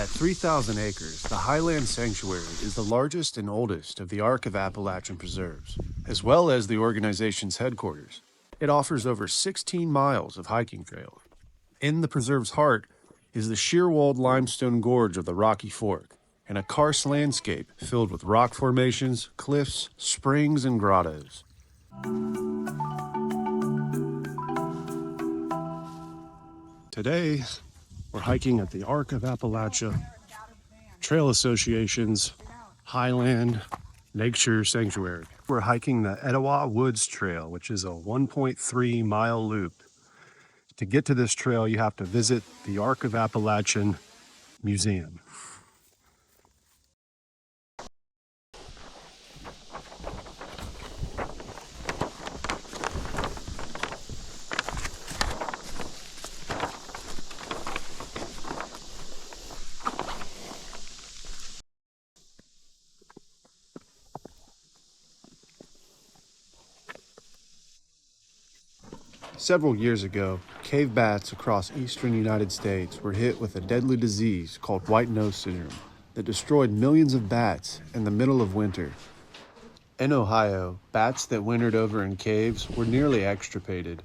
At 3,000 acres, the Highlands Sanctuary is the largest and oldest of the Arc of Appalachian preserves, as well as the organization's headquarters. It offers over 16 miles of hiking trails. In the preserve's heart is the sheer-walled limestone gorge of the Rocky Fork, and a karst landscape filled with rock formations, cliffs, springs, and grottos. Today, we're hiking at the Arc of Appalachia Trail Association's Highlands Nature Sanctuary. We're hiking the Etowah Woods Trail, which is a 1.3-mile loop. To get to this trail, you have to visit the Arc of Appalachian Museum. Several years ago, cave bats across eastern United States were hit with a deadly disease called white nose syndrome that destroyed millions of bats in the middle of winter. In Ohio, bats that wintered over in caves were nearly extirpated.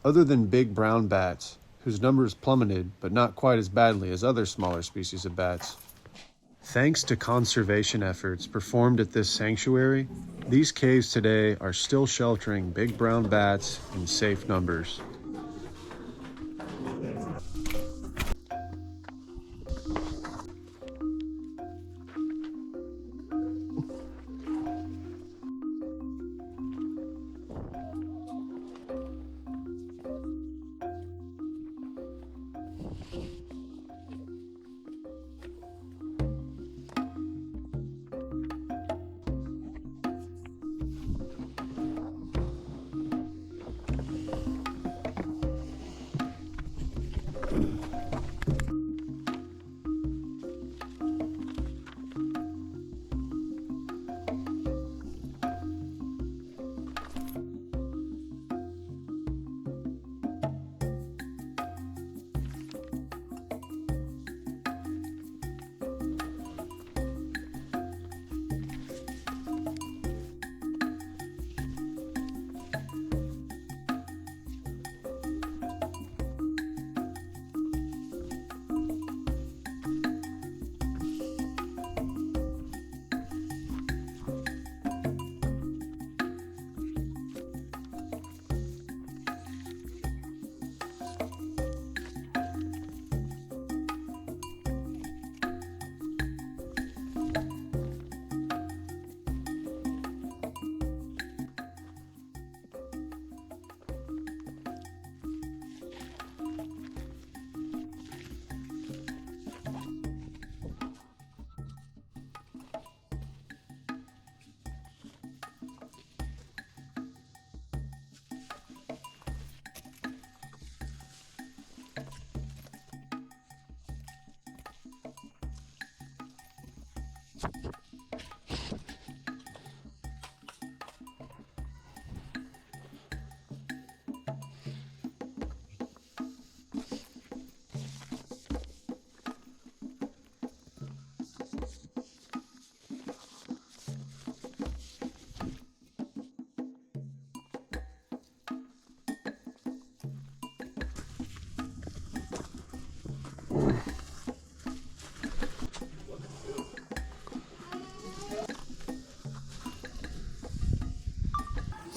Other than big brown bats, whose numbers plummeted but not quite as badly as other smaller species of bats. Thanks to conservation efforts performed at this sanctuary, these caves today are still sheltering big brown bats in safe numbers.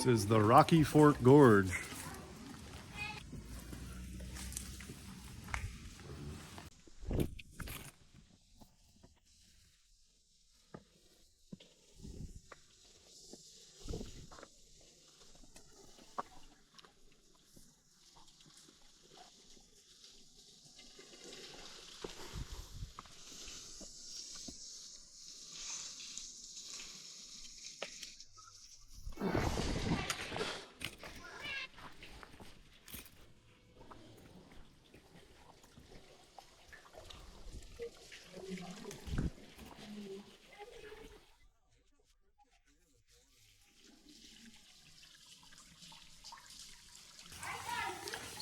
This is the Rocky Fork Gorge.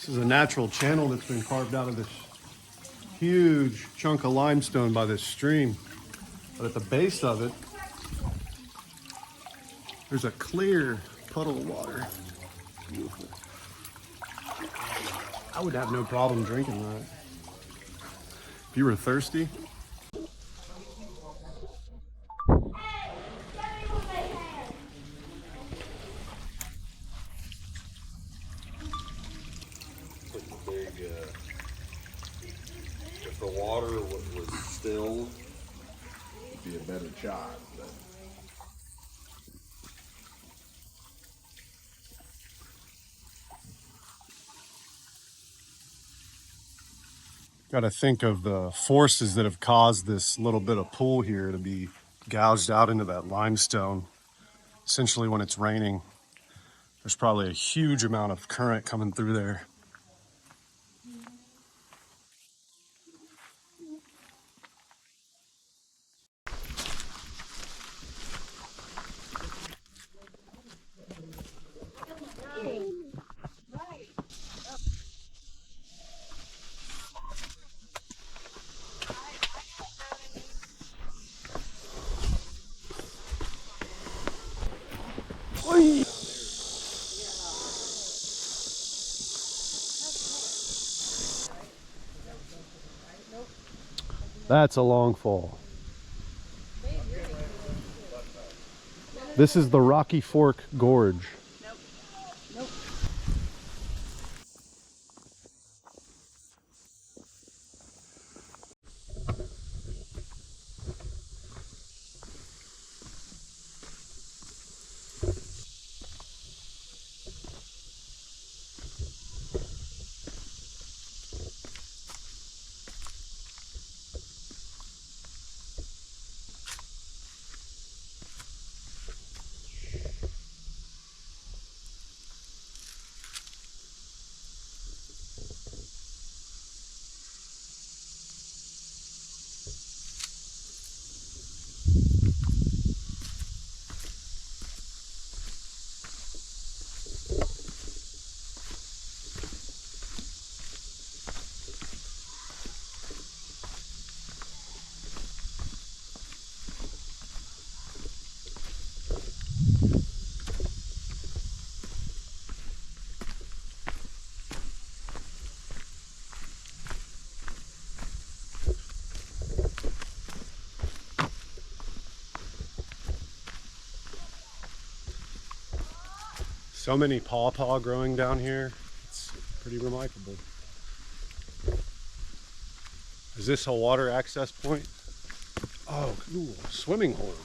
This is a natural channel that's been carved out of this huge chunk of limestone by this stream, but at the base of it, there's a clear puddle of water. Beautiful. I would have no problem drinking that. If you were thirsty. If the water was still, it'd be a better shot. But. Got to think of the forces that have caused this little bit of pool here to be gouged out into that limestone. Essentially, when it's raining, there's probably a huge amount of current coming through there. That's a long fall. This is the Rocky Fork Gorge. So many pawpaw growing down here. It's pretty remarkable. Is this a water access point? Oh, cool. Swimming hole.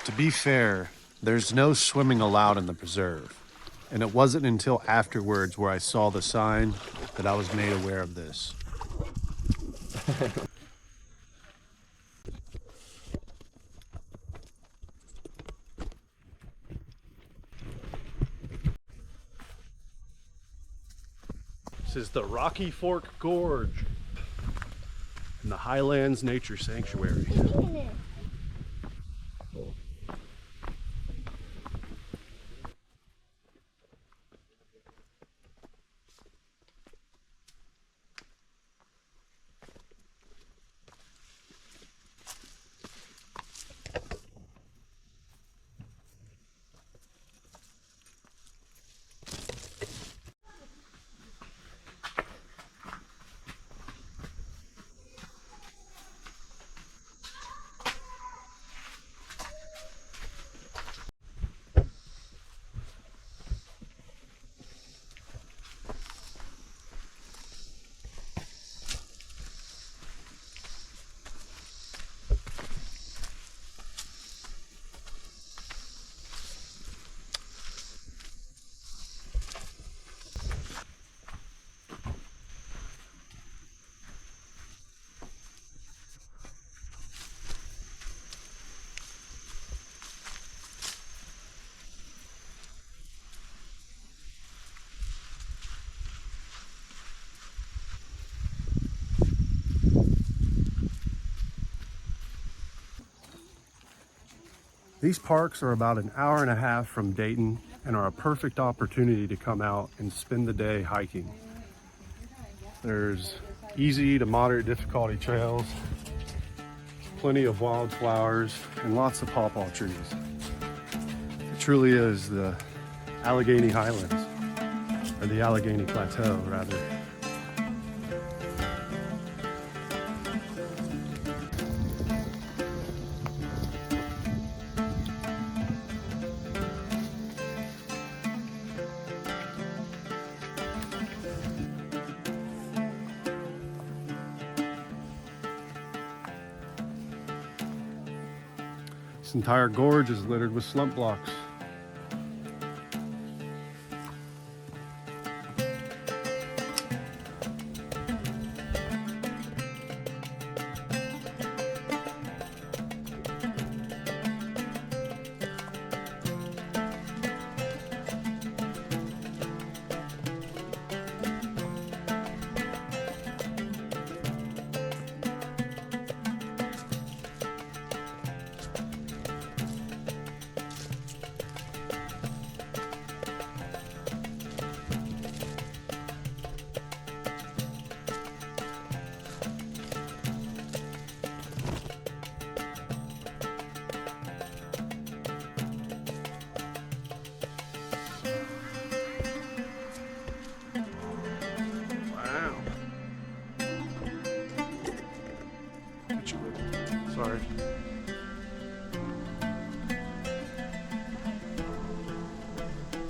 To be fair, there's no swimming allowed in the preserve, and it wasn't until afterwards where I saw the sign that I was made aware of this. This is the Rocky Fork Gorge in the Highlands Nature Sanctuary. These parks are about an hour and a half from Dayton and are a perfect opportunity to come out and spend the day hiking. There's easy to moderate difficulty trails, plenty of wildflowers, and lots of pawpaw trees. It truly is the Allegheny Highlands, or the Allegheny Plateau, rather. This entire gorge is littered with slump blocks. Sorry.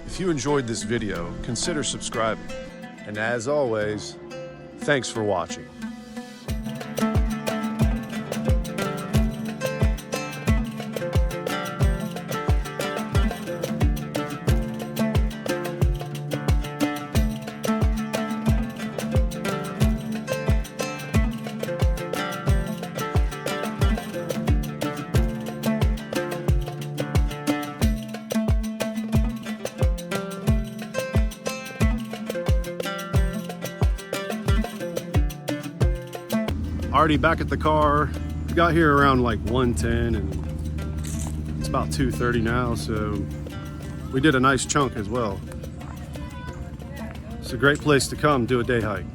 If you enjoyed this video, consider subscribing. And as always, thanks for watching. Already back at the car. We got here around like 1:10 and it's about 2:30 now, so we did a nice chunk as well. It's a great place to come do a day hike.